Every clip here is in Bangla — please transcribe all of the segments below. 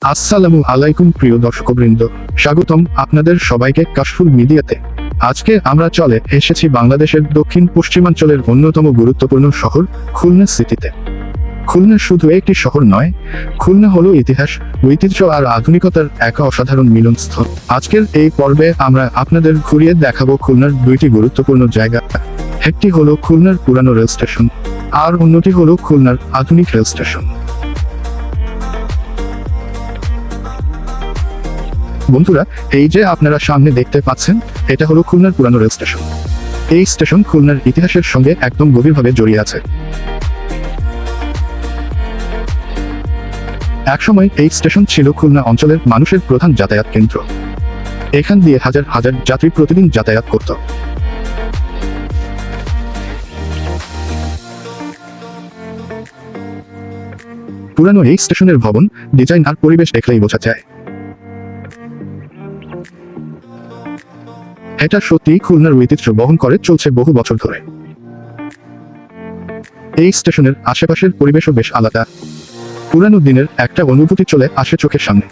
আসসালামু আলাইকুম প্রিয় দর্শকবৃন্দ, স্বাগতম আপনাদের সবাইকে কাশফুল মিডিয়াতে। আজকে আমরা চলে এসেছি বাংলাদেশের দক্ষিণ পশ্চিমাঞ্চলের অন্যতম গুরুত্বপূর্ণ শহর খুলনা সিটিতে। খুলনা শুধু একটি শহর নয়, খুলনা হলো ইতিহাস, ঐতিহ্য আর আধুনিকতার এক অসাধারণ মিলনস্থল। আজকের এই পর্বে আমরা আপনাদের ঘুরিয়ে দেখাবো খুলনার দুইটি গুরুত্বপূর্ণ জায়গা। একটি হলো খুলনার পুরানো রেল স্টেশন, আর অন্যটি হলো খুলনার আধুনিক রেল স্টেশন। বন্ধুরা, এই যে আপনারা সামনে দেখতে পাচ্ছেন, এটা হলো খুলনার পুরানো রেল স্টেশন। এই স্টেশন খুলনার ইতিহাসের সঙ্গে একদম গভীরভাবে জড়িয়ে আছে। একসময় এই স্টেশন ছিল খুলনা অঞ্চলের মানুষের প্রধান যাতায়াত কেন্দ্র। এখান দিয়ে হাজার হাজার যাত্রী প্রতিদিন যাতায়াত করত। পুরানো এই স্টেশনের ভবন, ডিজাইন আর পরিবেশ দেখলেই বোঝা যায় এটা সত্যিই খুলনার ঐতিহ্য বহন করে চলছে বহু বছর ধরে। এই স্টেশনের আশেপাশের পরিবেশও বেশ আলাদা। পুরানো দিনের একটা অনুভূতি চলে আসে চোখের সামনে।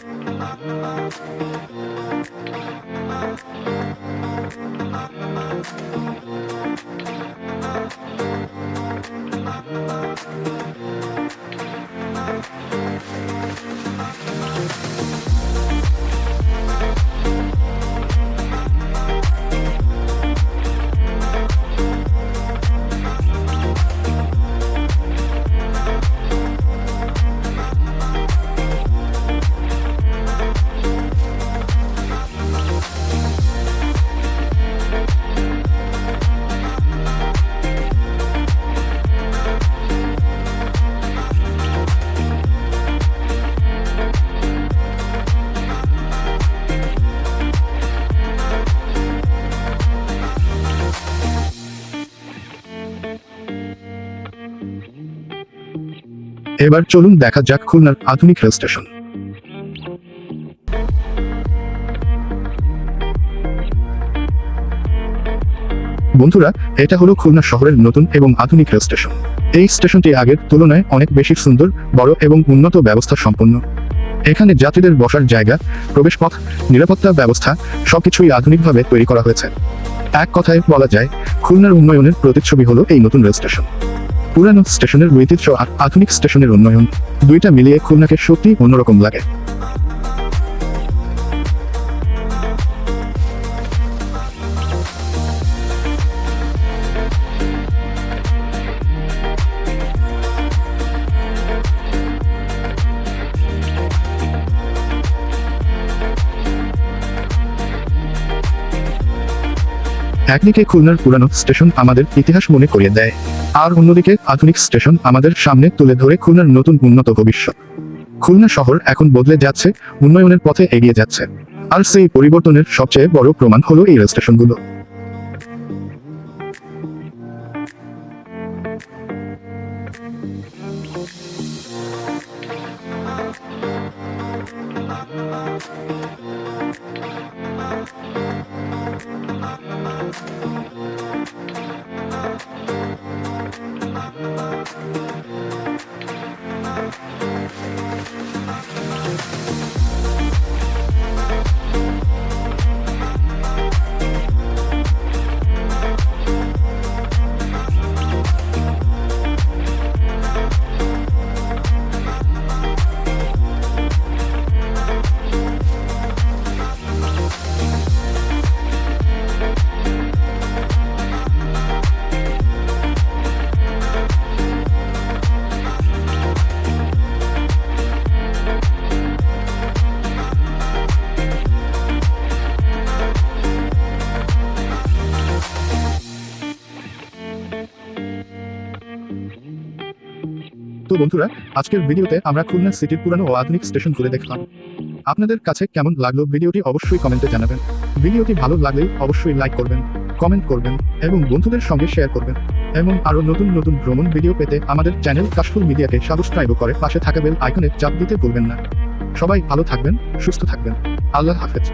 এবার চলুন দেখা যাক খুলনার আধুনিক রেল স্টেশন। বন্ধুরা, এটা হলো খুলনা শহরের নতুন এবং আধুনিক রেল স্টেশন। এই স্টেশনটি আগের তুলনায় অনেক বেশি সুন্দর, বড় এবং উন্নত ব্যবস্থা সম্পন্ন। এখানে যাত্রীদের বসার জায়গা, প্রবেশপথ, নিরাপত্তা ব্যবস্থা সবকিছুই আধুনিকভাবে তৈরি করা হয়েছে। এক কথায় বলা যায়, খুলনার উন্নয়নের প্রতিচ্ছবি হলো এই নতুন রেল স্টেশন। পুরানো স্টেশনের ঐতিহ্য আর আধুনিক স্টেশনের উন্নয়ন, দুইটা মিলিয়ে খুলনাকে সত্যি অন্যরকম লাগে। একদিকে খুলনার পুরানো স্টেশন আমাদের ইতিহাস মনে করিয়ে দেয়, আর অন্যদিকে আধুনিক স্টেশন আমাদের সামনে তুলে ধরে খুলনার নতুন উন্নত ভবিষ্যৎ। খুলনা শহর এখন বদলে যাচ্ছে, উন্নয়নের পথে এগিয়ে যাচ্ছে, আর সেই পরিবর্তনের সবচেয়ে বড় প্রমাণ হলো এই রেল স্টেশনগুলো। তো বন্ধুরা, আজকের ভিডিওতে আমরা খুলনা সিটির পুরানো ও আধুনিক স্টেশন ঘুরে দেখলাম। আপনাদের কাছে কেমন লাগলো ভিডিওটি অবশ্যই কমেন্টে জানাবেন। ভিডিওটি ভালো লাগলে অবশ্যই লাইক করবেন, কমেন্ট করবেন এবং বন্ধুদের সঙ্গে শেয়ার করবেন। এবং আরও নতুন নতুন ভ্রমণ ভিডিও পেতে আমাদের চ্যানেল কাশফুল মিডিয়াকে সাবস্ক্রাইব করে পাশে থাকা বেল আইকনে চাপ দিতে ভুলবেন না। সবাই ভালো থাকবেন, সুস্থ থাকবেন। আল্লাহ হাফেজ।